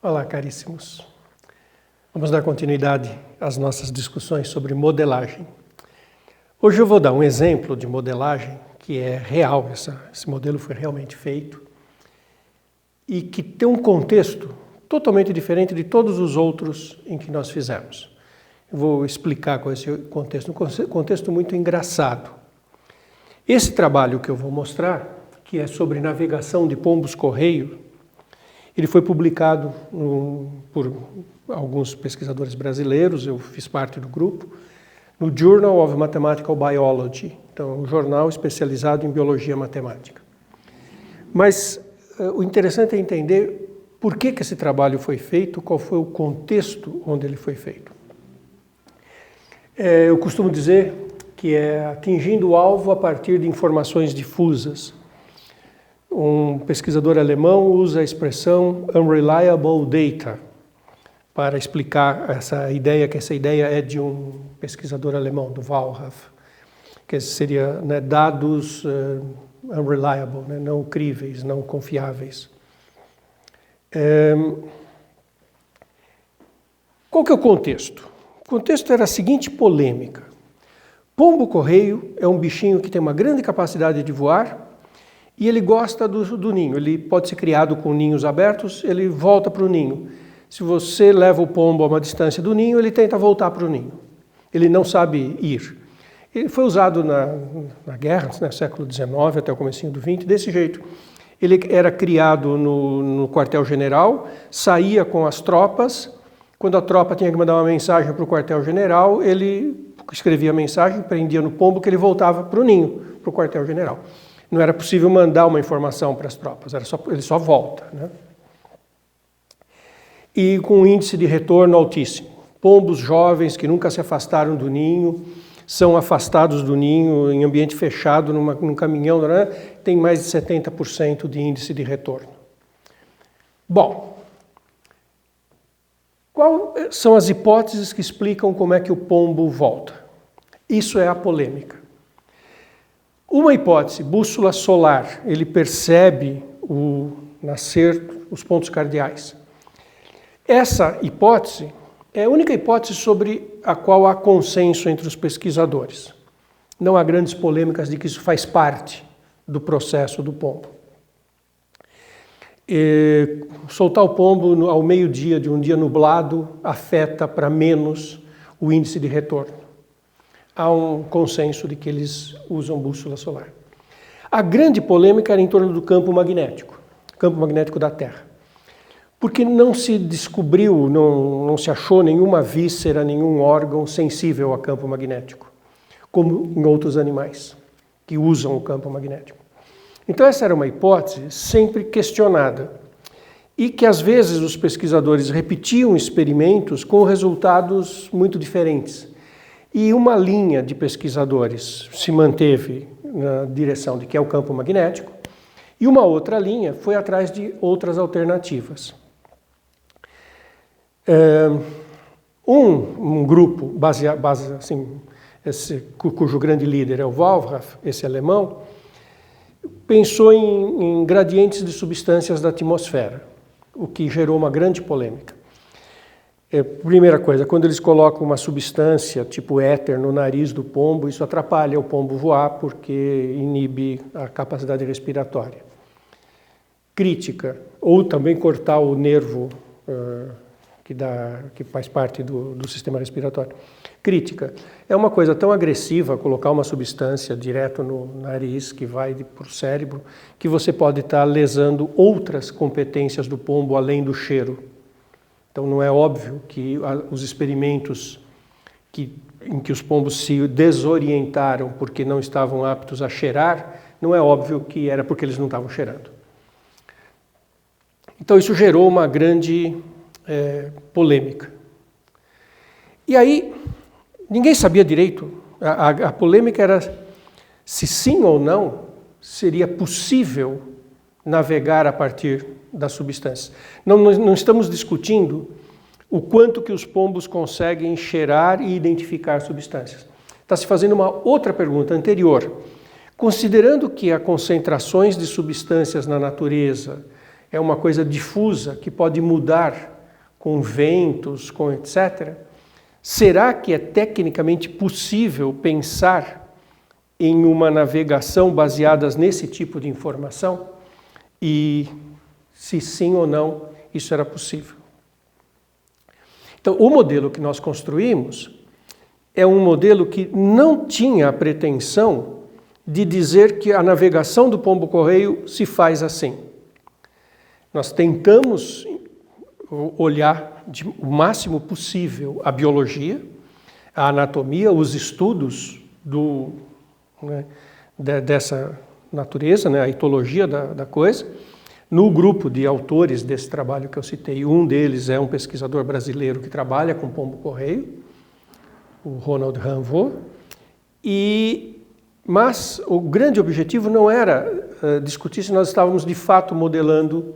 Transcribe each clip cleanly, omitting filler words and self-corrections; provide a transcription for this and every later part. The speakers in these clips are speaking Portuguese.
Olá, caríssimos. Vamos dar continuidade às nossas discussões sobre modelagem. Hoje eu vou dar um exemplo de modelagem que é real, esse modelo foi realmente feito e que tem um contexto totalmente diferente de todos os outros em que nós fizemos. Eu vou explicar com esse contexto, um contexto muito engraçado. Esse trabalho que eu vou mostrar, que é sobre navegação de pombos-correio, ele foi publicado por alguns pesquisadores brasileiros, eu fiz parte do grupo, no Journal of Mathematical Biology, então um jornal especializado em biologia matemática. Mas o interessante é entender por que esse trabalho foi feito, qual foi o contexto onde ele foi feito. Eu costumo dizer que é atingindo o alvo a partir de informações difusas. Um pesquisador alemão usa a expressão unreliable data para explicar essa ideia, que essa ideia é de um pesquisador alemão, do Walraff, que seria dados unreliable, não críveis, não confiáveis. Qual que é o contexto? O contexto era a seguinte polêmica. Pombo-correio é um bichinho que tem uma grande capacidade de voar, e ele gosta do ninho, ele pode ser criado com ninhos abertos, ele volta para o ninho. Se você leva o pombo a uma distância do ninho, ele tenta voltar para o ninho. Ele não sabe ir. Ele foi usado na guerra, no século XIX até o comecinho do XX, desse jeito. Ele era criado no quartel-general, saía com as tropas. Quando a tropa tinha que mandar uma mensagem para o quartel-general, ele escrevia a mensagem, prendia no pombo, que ele voltava para o ninho, para o quartel-general. Não era possível mandar uma informação para as tropas, ele só volta, né? E com um índice de retorno altíssimo. Pombos jovens que nunca se afastaram do ninho, são afastados do ninho em ambiente fechado, num caminhão, né? Tem mais de 70% de índice de retorno. Bom, quais são as hipóteses que explicam como é que o pombo volta? Isso é a polêmica. Uma hipótese, bússola solar, ele percebe o nascer, os pontos cardeais. Essa hipótese é a única hipótese sobre a qual há consenso entre os pesquisadores. Não há grandes polêmicas de que isso faz parte do processo do pombo. Soltar o pombo ao meio-dia de um dia nublado afeta para menos o índice de retorno. Há um consenso de que eles usam bússola solar. A grande polêmica era em torno do campo magnético da Terra. Porque não se descobriu, não se achou nenhuma víscera, nenhum órgão sensível a campo magnético, como em outros animais que usam o campo magnético. Então essa era uma hipótese sempre questionada e que às vezes os pesquisadores repetiam experimentos com resultados muito diferentes. E uma linha de pesquisadores se manteve na direção de que é o campo magnético, e uma outra linha foi atrás de outras alternativas. Um grupo, cujo grande líder é o Walraff, esse alemão, pensou em gradientes de substâncias da atmosfera, o que gerou uma grande polêmica. Primeira coisa, quando eles colocam uma substância tipo éter no nariz do pombo, isso atrapalha o pombo voar porque inibe a capacidade respiratória. Crítica, ou também cortar o nervo que faz parte do sistema respiratório. Crítica, é uma coisa tão agressiva colocar uma substância direto no nariz que vai para o cérebro, que você pode estar lesando outras competências do pombo além do cheiro. Então não é óbvio que os experimentos em que os pombos se desorientaram porque não estavam aptos a cheirar, não é óbvio que era porque eles não estavam cheirando. Então isso gerou uma grande polêmica. E aí, ninguém sabia direito, a polêmica era se sim ou não seria possível navegar a partir das substâncias. Não estamos discutindo o quanto que os pombos conseguem cheirar e identificar substâncias. Está se fazendo uma outra pergunta anterior. Considerando que há concentrações de substâncias na natureza é uma coisa difusa que pode mudar com ventos, com etc., será que é tecnicamente possível pensar em uma navegação baseada nesse tipo de informação? E se sim ou não, isso era possível. Então, o modelo que nós construímos é um modelo que não tinha a pretensão de dizer que a navegação do pombo-correio se faz assim. Nós tentamos olhar o máximo possível a biologia, a anatomia, os estudos dessa natureza, a etologia da coisa. No grupo de autores desse trabalho que eu citei, um deles é um pesquisador brasileiro que trabalha com pombo-correio, o Ronald Ranvaux, mas o grande objetivo não era discutir se nós estávamos de fato modelando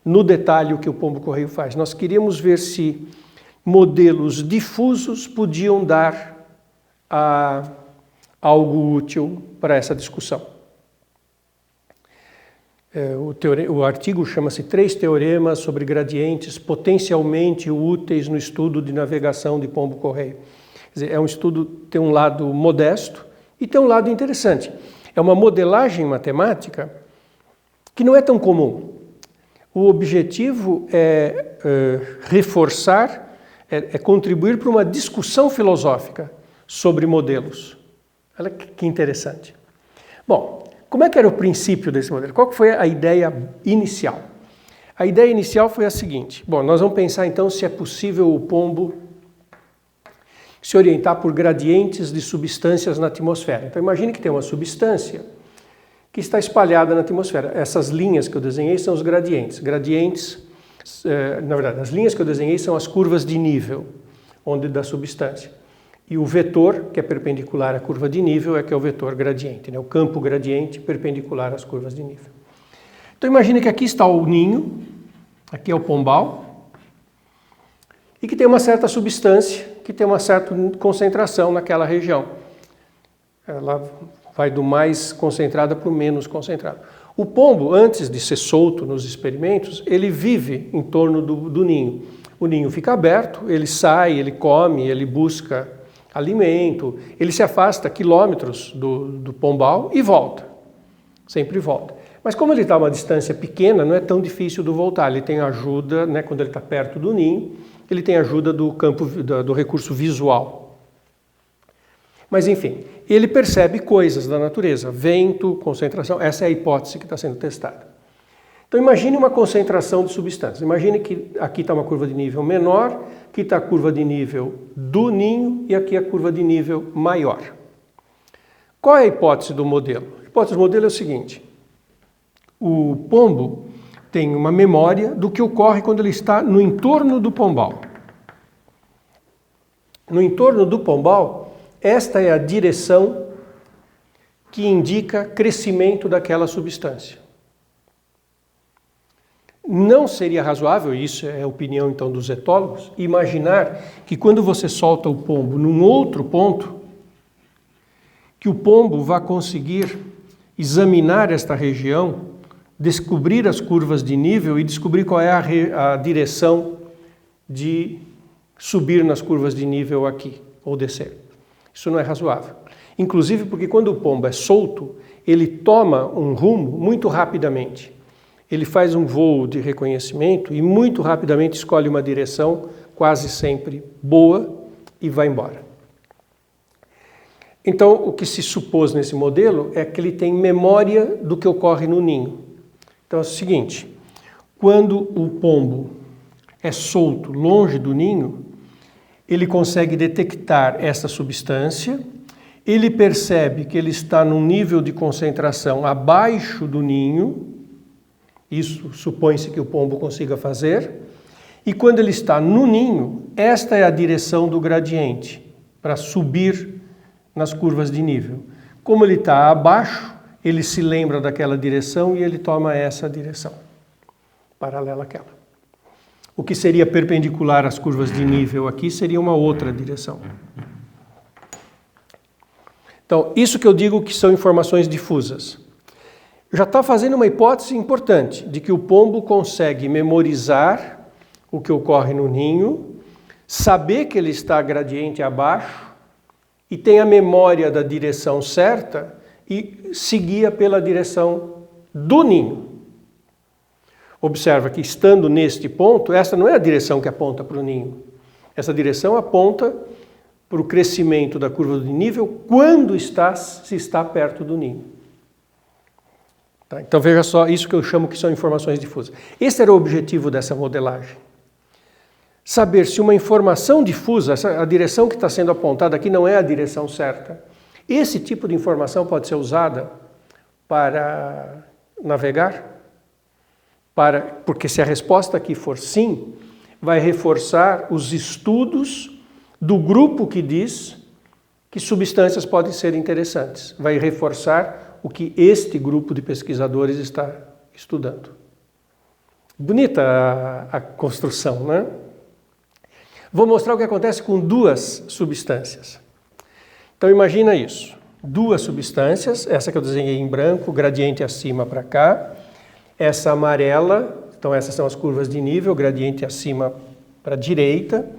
no detalhe o que o pombo-correio faz. Nós queríamos ver se modelos difusos podiam dar algo útil para essa discussão. O artigo chama-se 3 teoremas sobre gradientes potencialmente úteis no estudo de navegação de pombo-correio. Quer dizer, é um estudo, tem um lado modesto e tem um lado interessante. É uma modelagem matemática que não é tão comum. O objetivo é reforçar, é contribuir para uma discussão filosófica sobre modelos. Olha que interessante. Bom, como é que era o princípio desse modelo? Qual foi a ideia inicial? A ideia inicial foi a seguinte. Bom, nós vamos pensar então se é possível o pombo se orientar por gradientes de substâncias na atmosfera. Então imagine que tem uma substância que está espalhada na atmosfera. Essas linhas que eu desenhei são os gradientes. Gradientes, na verdade, as linhas que eu desenhei são as curvas de nível da substância. E o vetor, que é perpendicular à curva de nível, é que é o vetor gradiente, o campo gradiente perpendicular às curvas de nível. Então imagine que aqui está o ninho, aqui é o pombal, e que tem uma certa substância, que tem uma certa concentração naquela região. Ela vai do mais concentrada para o menos concentrado. O pombo, antes de ser solto nos experimentos, ele vive em torno do ninho. O ninho fica aberto, ele sai, ele come, ele busca alimento, ele se afasta quilômetros do pombal e volta, sempre volta. Mas como ele está a uma distância pequena, não é tão difícil de voltar, ele tem ajuda, quando ele está perto do ninho, ele tem ajuda do campo, do recurso visual. Mas enfim, ele percebe coisas da natureza, vento, concentração, essa é a hipótese que está sendo testada. Então imagine uma concentração de substâncias. Imagine que aqui está uma curva de nível menor, aqui está a curva de nível do ninho e aqui a curva de nível maior. Qual é a hipótese do modelo? A hipótese do modelo é o seguinte. O pombo tem uma memória do que ocorre quando ele está no entorno do pombal. No entorno do pombal, esta é a direção que indica crescimento daquela substância. Não seria razoável, isso é a opinião então dos etólogos, imaginar que quando você solta o pombo num outro ponto, que o pombo vá conseguir examinar esta região, descobrir as curvas de nível e descobrir qual é a direção de subir nas curvas de nível aqui, ou descer. Isso não é razoável. Inclusive porque quando o pombo é solto, ele toma um rumo muito rapidamente. Ele faz um voo de reconhecimento e muito rapidamente escolhe uma direção, quase sempre boa, e vai embora. Então, o que se supôs nesse modelo é que ele tem memória do que ocorre no ninho. Então é o seguinte, quando o pombo é solto longe do ninho, ele consegue detectar essa substância, ele percebe que ele está num nível de concentração abaixo do ninho, isso supõe-se que o pombo consiga fazer, e quando ele está no ninho, esta é a direção do gradiente, para subir nas curvas de nível. Como ele está abaixo, ele se lembra daquela direção e ele toma essa direção, paralela àquela. O que seria perpendicular às curvas de nível aqui seria uma outra direção. Então, isso que eu digo que são informações difusas. já está fazendo uma hipótese importante de que o pombo consegue memorizar o que ocorre no ninho, saber que ele está gradiente abaixo e tem a memória da direção certa e seguia pela direção do ninho. Observa que estando neste ponto, essa não é a direção que aponta para o ninho. Essa direção aponta para o crescimento da curva de nível quando se está perto do ninho. Tá? Então veja só, isso que eu chamo que são informações difusas. Esse era o objetivo dessa modelagem. Saber se uma informação difusa, a direção que está sendo apontada aqui não é a direção certa. Esse tipo de informação pode ser usada para navegar, porque se a resposta aqui for sim, vai reforçar os estudos do grupo que diz que substâncias podem ser interessantes. Vai reforçar o que este grupo de pesquisadores está estudando. Bonita a construção, né? Vou mostrar o que acontece com duas substâncias. Então imagina isso. Duas substâncias, essa que eu desenhei em branco, gradiente acima para cá. Essa amarela, então essas são as curvas de nível, gradiente acima para a direita.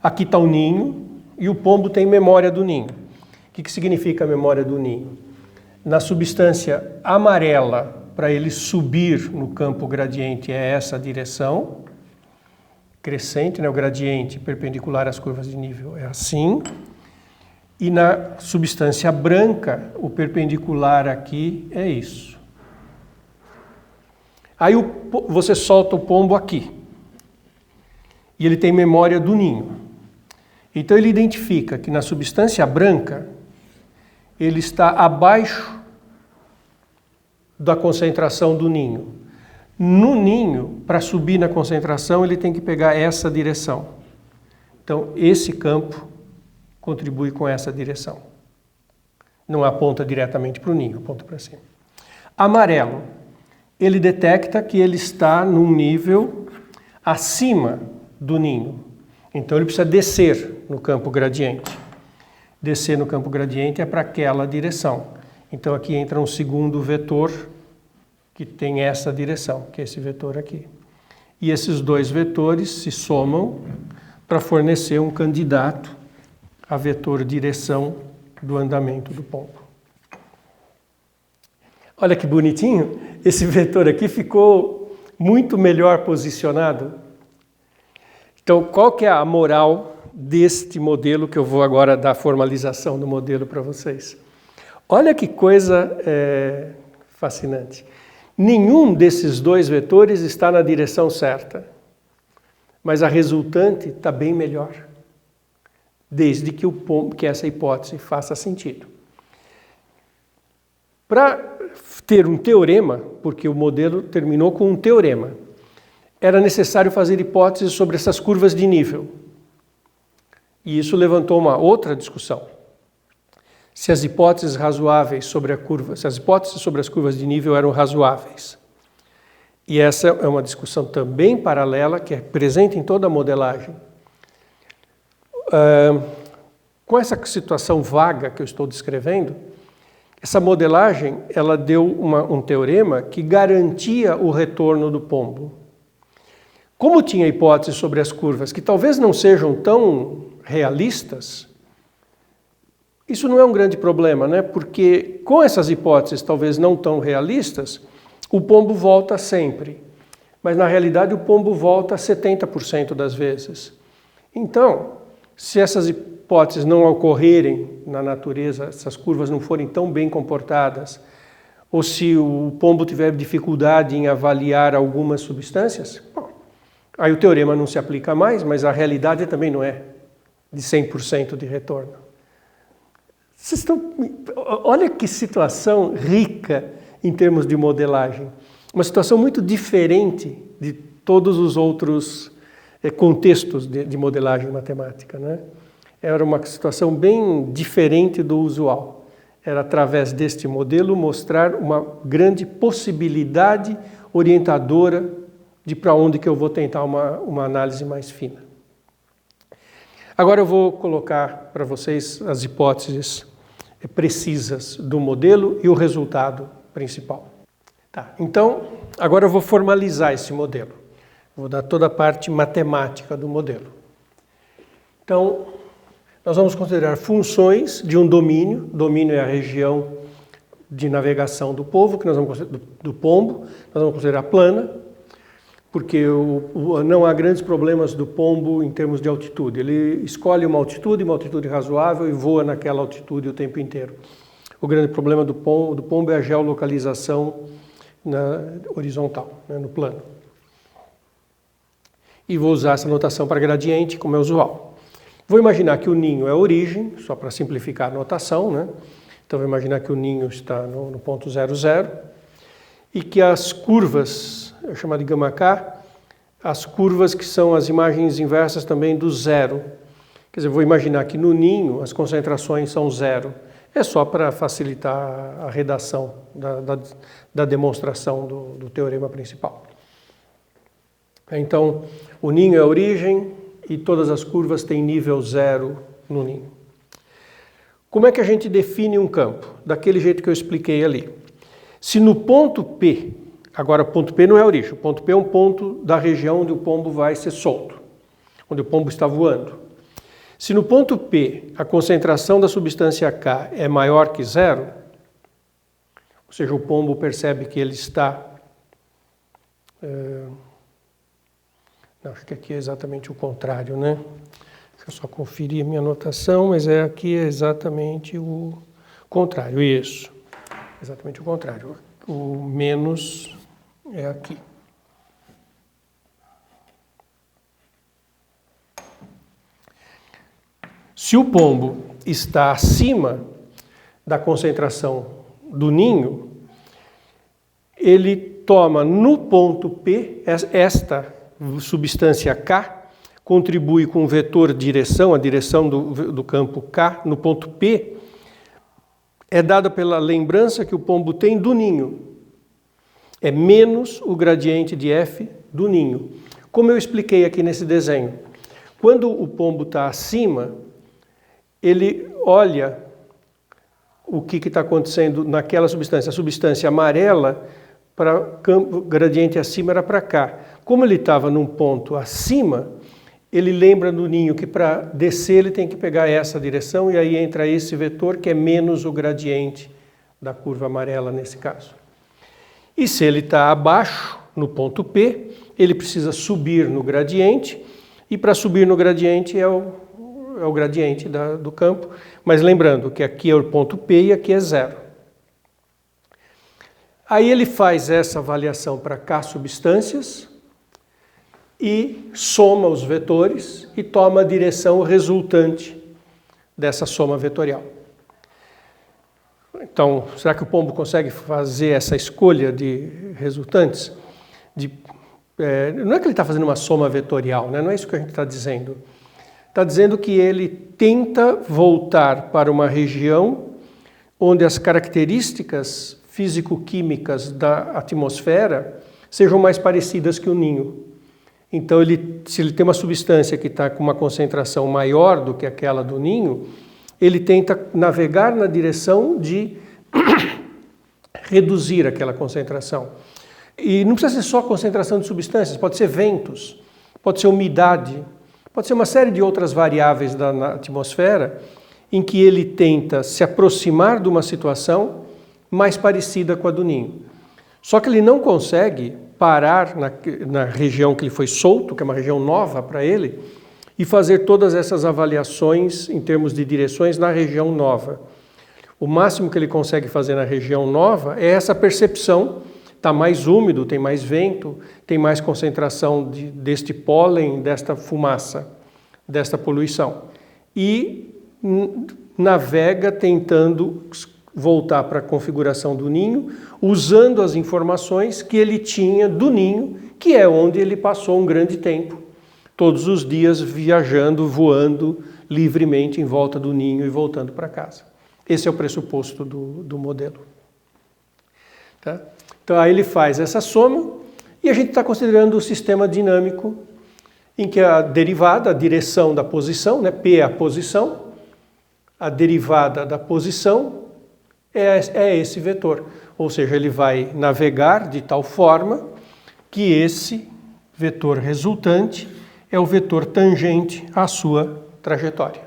Aqui está o ninho e o pombo tem memória do ninho. O que significa a memória do ninho? Na substância amarela, para ele subir no campo gradiente, é essa direção. Crescente, né? O gradiente perpendicular às curvas de nível é assim. E na substância branca, o perpendicular aqui é isso. Aí você solta o pombo aqui. E ele tem memória do ninho. Então ele identifica que na substância branca, ele está abaixo da concentração do ninho. No ninho, para subir na concentração, ele tem que pegar essa direção. Então, esse campo contribui com essa direção. Não aponta diretamente para o ninho, aponta para cima. Amarelo, ele detecta que ele está num nível acima do ninho. Então, ele precisa descer no campo gradiente. Descer no campo gradiente é para aquela direção. Então, aqui entra um segundo vetor que tem essa direção, que é esse vetor aqui. E esses dois vetores se somam para fornecer um candidato a vetor direção do andamento do pombo. Olha que bonitinho, esse vetor aqui ficou muito melhor posicionado. Então, qual que é a moral deste modelo que eu vou agora dar a formalização do modelo para vocês? Olha que coisa fascinante. Nenhum desses dois vetores está na direção certa, mas a resultante está bem melhor, desde que essa hipótese faça sentido. Para ter um teorema, porque o modelo terminou com um teorema, era necessário fazer hipóteses sobre essas curvas de nível. E isso levantou uma outra discussão. Se as hipóteses razoáveis sobre se as hipóteses sobre as curvas de nível eram razoáveis. E essa é uma discussão também paralela, que é presente em toda a modelagem. Com essa situação vaga que eu estou descrevendo, essa modelagem ela deu um teorema que garantia o retorno do pombo. Como tinha hipóteses sobre as curvas que talvez não sejam tão realistas, isso não é um grande problema, né? Porque com essas hipóteses talvez não tão realistas, o pombo volta sempre. Mas na realidade o pombo volta 70% das vezes. Então, se essas hipóteses não ocorrerem na natureza, essas curvas não forem tão bem comportadas, ou se o pombo tiver dificuldade em avaliar algumas substâncias, bom, aí o teorema não se aplica mais, mas a realidade também não é de 100% de retorno. Olha que situação rica em termos de modelagem. Uma situação muito diferente de todos os outros contextos de modelagem matemática, né? Era uma situação bem diferente do usual. Era através deste modelo mostrar uma grande possibilidade orientadora de para onde que eu vou tentar uma análise mais fina. Agora eu vou colocar para vocês as hipóteses precisas do modelo e o resultado principal. Tá, então, agora eu vou formalizar esse modelo. Vou dar toda a parte matemática do modelo. Então, nós vamos considerar funções de um domínio. Domínio é a região de navegação do povo, que nós vamos do pombo, nós vamos considerar plana, porque não há grandes problemas do pombo em termos de altitude. Ele escolhe uma altitude razoável e voa naquela altitude o tempo inteiro. O grande problema do pombo é a geolocalização horizontal, né, no plano. E vou usar essa notação para gradiente, como é usual. Vou imaginar que o ninho é a origem, só para simplificar a notação, né? Então vou imaginar que o ninho está no ponto 0, 0, e que as curvas, eu chamo de gama K, as curvas que são as imagens inversas também do zero. Quer dizer, vou imaginar que no ninho as concentrações são 0. É só para facilitar a redação da demonstração do teorema principal. Então, o ninho é a origem e todas as curvas têm nível 0 no ninho. Como é que a gente define um campo? Daquele jeito que eu expliquei ali. Se no ponto P, agora o ponto P não é a origem, o ponto P é um ponto da região onde o pombo vai ser solto, onde o pombo está voando. Se no ponto P a concentração da substância K é maior que 0, ou seja, o pombo percebe que ele está... Não, acho que aqui é exatamente o contrário, né? Deixa eu só conferir a minha anotação, mas aqui é exatamente o contrário, isso. Exatamente o contrário. O menos é aqui. Se o pombo está acima da concentração do ninho, ele toma no ponto P, esta substância K, contribui com o vetor direção, a direção do campo K, no ponto P, é dada pela lembrança que o pombo tem do ninho. É menos o gradiente de F do ninho. Como eu expliquei aqui nesse desenho, quando o pombo está acima, ele olha o que está acontecendo naquela substância. A substância amarela, para campo gradiente acima, era para cá. Como ele estava num ponto acima, ele lembra do ninho que para descer ele tem que pegar essa direção e aí entra esse vetor que é menos o gradiente da curva amarela nesse caso. E se ele está abaixo, no ponto P, ele precisa subir no gradiente e para subir no gradiente é o gradiente do campo, mas lembrando que aqui é o ponto P e aqui é 0. Aí ele faz essa avaliação para K substâncias e soma os vetores e toma a direção resultante dessa soma vetorial. Então, será que o pombo consegue fazer essa escolha de resultantes? Não é que ele está fazendo uma soma vetorial, né? Não é isso que a gente está dizendo. Está dizendo que ele tenta voltar para uma região onde as características físico-químicas da atmosfera sejam mais parecidas que o ninho. Então, se ele tem uma substância que está com uma concentração maior do que aquela do ninho, ele tenta navegar na direção de reduzir aquela concentração. E não precisa ser só concentração de substâncias, pode ser ventos, pode ser umidade, pode ser uma série de outras variáveis na atmosfera em que ele tenta se aproximar de uma situação mais parecida com a do ninho. Só que ele não consegue parar na região que ele foi solto, que é uma região nova para ele, e fazer todas essas avaliações em termos de direções na região nova. O máximo que ele consegue fazer na região nova é essa percepção. Está mais úmido, tem mais vento, tem mais concentração deste pólen, desta fumaça, desta poluição. E navega tentando voltar para a configuração do ninho, usando as informações que ele tinha do ninho, que é onde ele passou um grande tempo, todos os dias viajando, voando livremente em volta do ninho e voltando para casa. Esse é o pressuposto do modelo. Tá? Então aí ele faz essa soma e a gente está considerando o sistema dinâmico em que a derivada, a direção da posição, né, P é a posição, a derivada da posição é esse vetor. Ou seja, ele vai navegar de tal forma que esse vetor resultante é o vetor tangente à sua trajetória.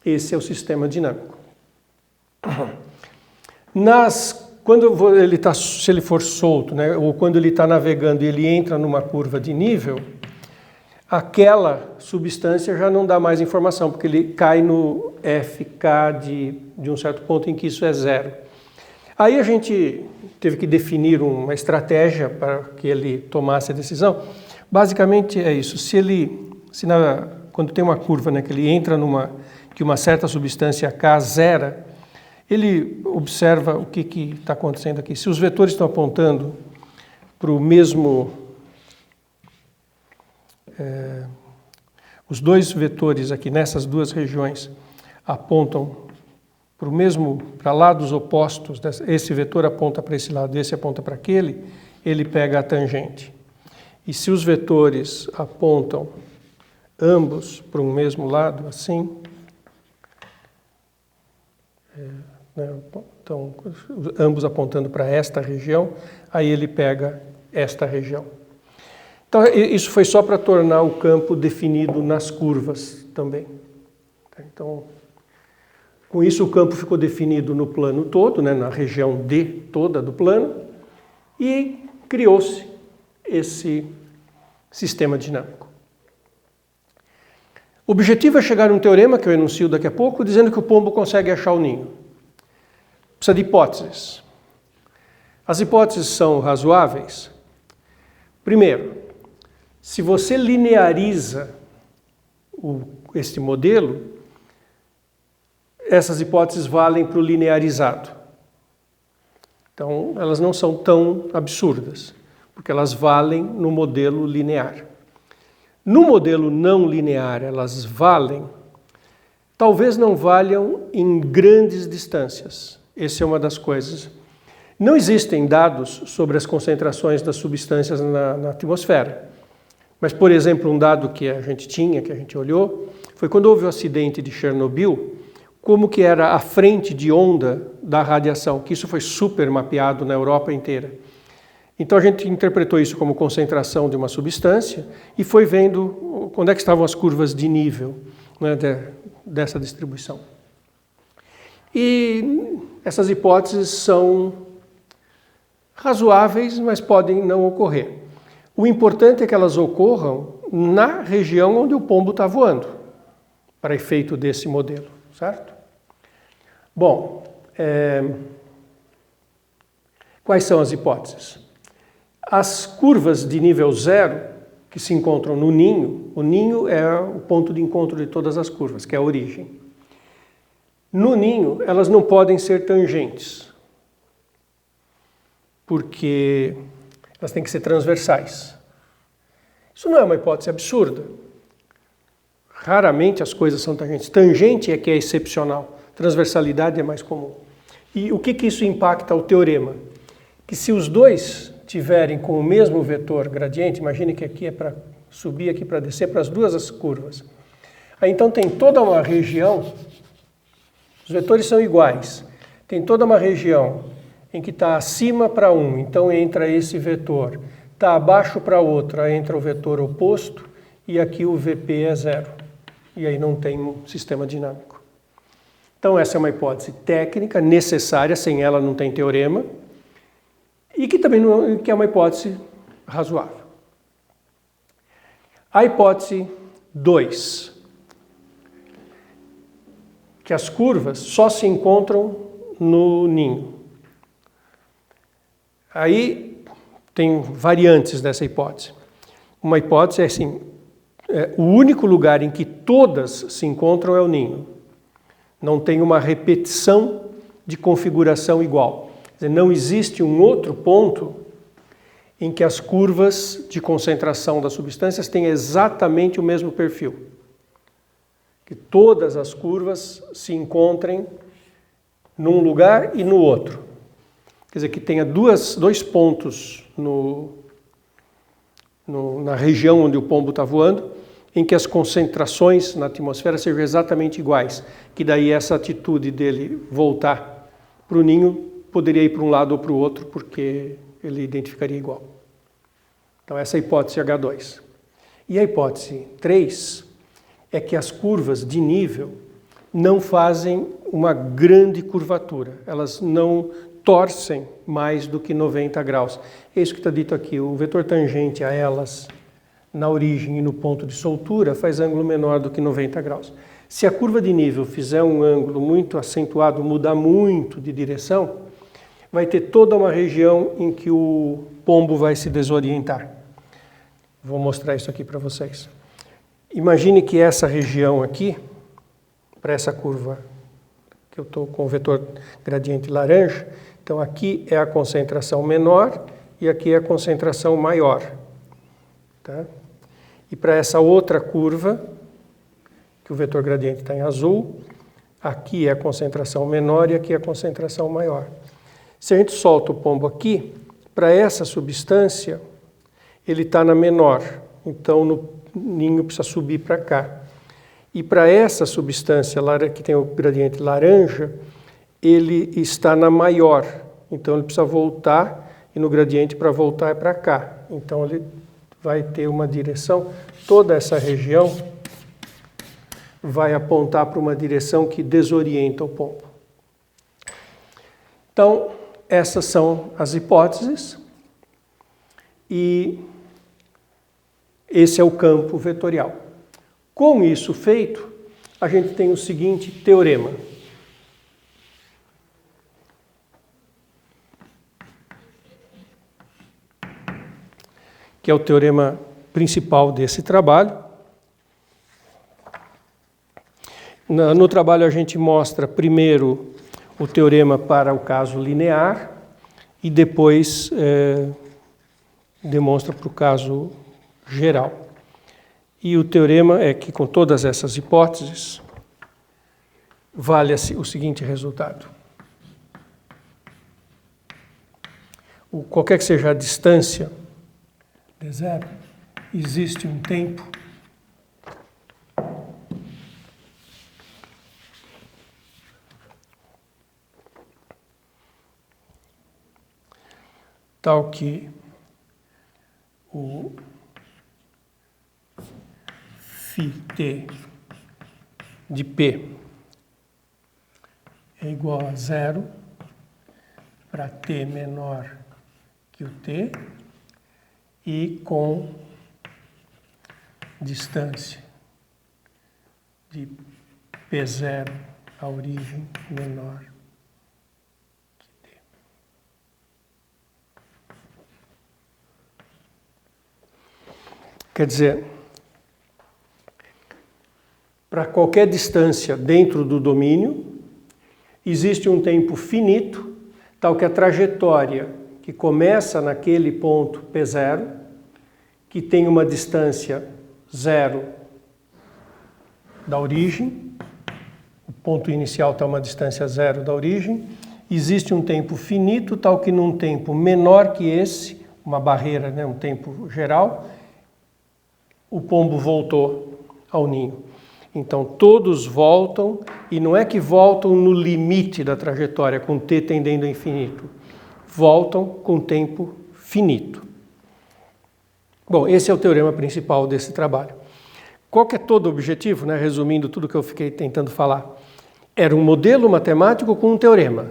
Esse é o sistema dinâmico. Se ele for solto, né, ou quando ele está navegando e ele entra numa curva de nível, aquela substância já não dá mais informação, porque ele cai no FK de um certo ponto em que isso é zero. Aí a gente teve que definir uma estratégia para que ele tomasse a decisão. Basicamente é isso. Quando tem uma curva, né, que ele entra que uma certa substância K zera, ele observa o que está acontecendo aqui. Se os vetores estão apontando para o mesmo... os dois vetores aqui nessas duas regiões apontam para lados opostos, esse vetor aponta para esse lado, esse aponta para aquele, ele pega a tangente. E se os vetores apontam ambos para um mesmo lado, assim, então, ambos apontando para esta região, aí ele pega esta região. Então, isso foi só para tornar o campo definido nas curvas também. Então, com isso o campo ficou definido no plano todo, né, na região D toda do plano, e criou-se esse sistema dinâmico. O objetivo é chegar a um teorema, que eu enuncio daqui a pouco, dizendo que o pombo consegue achar o ninho. Precisa de hipóteses. As hipóteses são razoáveis. Primeiro, se você lineariza este modelo, essas hipóteses valem para o linearizado. Então, elas não são tão absurdas, porque elas valem no modelo linear. No modelo não linear, elas valem, talvez não valham em grandes distâncias. Essa é uma das coisas. Não existem dados sobre as concentrações das substâncias na atmosfera. Mas, por exemplo, um dado que a gente olhou, foi quando houve o acidente de Chernobyl, como que era a frente de onda da radiação, que isso foi super mapeado na Europa inteira. Então a gente interpretou isso como concentração de uma substância e foi vendo onde é que estavam as curvas de nível, né, dessa distribuição. E essas hipóteses são razoáveis, mas podem não ocorrer. O importante é que elas ocorram na região onde o pombo está voando, para efeito desse modelo, certo? Bom, quais são as hipóteses? As curvas de nível zero que se encontram no ninho, o ninho é o ponto de encontro de todas as curvas, que é a origem. No ninho, elas não podem ser tangentes, porque elas têm que ser transversais. Isso não é uma hipótese absurda. Raramente as coisas são tangentes. Tangente é que é excepcional. Transversalidade é mais comum. E o que isso impacta o teorema? Que se os dois tiverem com o mesmo vetor gradiente, imagine que aqui é para subir, aqui para descer, para as duas as curvas. Aí então tem toda uma região, os vetores são iguais, tem toda uma região em que está acima para um, então entra esse vetor, está abaixo para outro, aí entra o vetor oposto, e aqui o VP é zero. E aí não tem um sistema dinâmico. Então essa é uma hipótese técnica necessária, sem ela não tem teorema, e que também que é uma hipótese razoável. A hipótese 2, que as curvas só se encontram no ninho. Aí tem variantes dessa hipótese. Uma hipótese é assim, o único lugar em que todas se encontram é o ninho. Não tem uma repetição de configuração igual. Quer dizer, não existe um outro ponto em que as curvas de concentração das substâncias têm exatamente o mesmo perfil. Que todas as curvas se encontrem num lugar e no outro. Quer dizer, que tenha dois pontos na região onde o pombo está voando, em que as concentrações na atmosfera sejam exatamente iguais. Que daí essa atitude dele voltar para o ninho poderia ir para um lado ou para o outro, porque ele identificaria igual. Então essa é a hipótese H2. E a hipótese 3 é que as curvas de nível não fazem uma grande curvatura, elas não torcem mais do que 90 graus. É isso que está dito aqui, o vetor tangente a elas na origem e no ponto de soltura faz ângulo menor do que 90 graus. Se a curva de nível fizer um ângulo muito acentuado, mudar muito de direção, vai ter toda uma região em que o pombo vai se desorientar. Vou mostrar isso aqui para vocês. Imagine que essa região aqui, para essa curva, que eu estou com o vetor gradiente laranja, então aqui é a concentração menor e aqui é a concentração maior. Tá? E para essa outra curva, que o vetor gradiente está em azul, aqui é a concentração menor e aqui é a concentração maior. Se a gente solta o pombo aqui, para essa substância, ele está na menor, então no ninho precisa subir para cá. E para essa substância que tem o gradiente laranja, ele está na maior, então ele precisa voltar, e no gradiente para voltar é para cá. Então ele vai ter uma direção, toda essa região vai apontar para uma direção que desorienta o pombo. Então, essas são as hipóteses e esse é o campo vetorial. Com isso feito, a gente tem o seguinte teorema. Que é o teorema principal desse trabalho. No trabalho a gente mostra primeiro o teorema para o caso linear e depois demonstra para o caso geral. E o teorema é que com todas essas hipóteses vale o seguinte resultado. Qualquer que seja a distância de zero, existe um tempo tal que o φt de P é igual a zero para T menor que o T e com distância de P0 à origem menor que T. Quer dizer, para qualquer distância dentro do domínio, existe um tempo finito, tal que a trajetória que começa naquele ponto P0, que tem uma distância zero da origem, o ponto inicial está a uma distância zero da origem, existe um tempo finito, tal que num tempo menor que esse, uma barreira, né, um tempo geral, o pombo voltou ao ninho. Então todos voltam, e não é que voltam no limite da trajetória, com t tendendo ao infinito. Voltam com tempo finito. Bom, esse é o teorema principal desse trabalho. Qual que é todo o objetivo, né? Resumindo tudo que eu fiquei tentando falar? Era um modelo matemático com um teorema.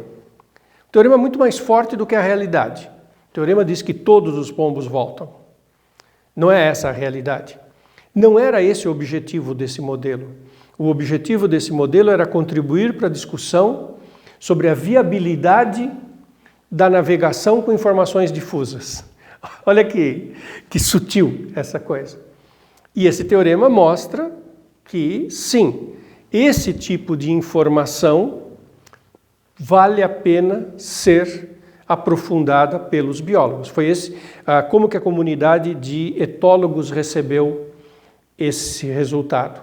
O teorema é muito mais forte do que a realidade. O teorema diz que todos os pombos voltam. Não é essa a realidade. Não era esse o objetivo desse modelo. O objetivo desse modelo era contribuir para a discussão sobre a viabilidade da navegação com informações difusas. Olha que sutil essa coisa. E esse teorema mostra que, sim, esse tipo de informação vale a pena ser aprofundada pelos biólogos. Foi como que a comunidade de etólogos recebeu esse resultado.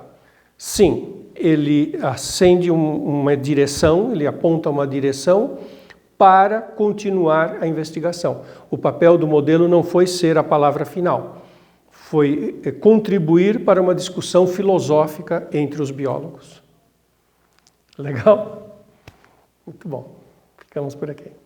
Sim, ele acende uma direção, ele aponta uma direção para continuar a investigação. O papel do modelo não foi ser a palavra final, foi contribuir para uma discussão filosófica entre os biólogos. Legal? Muito bom. Ficamos por aqui.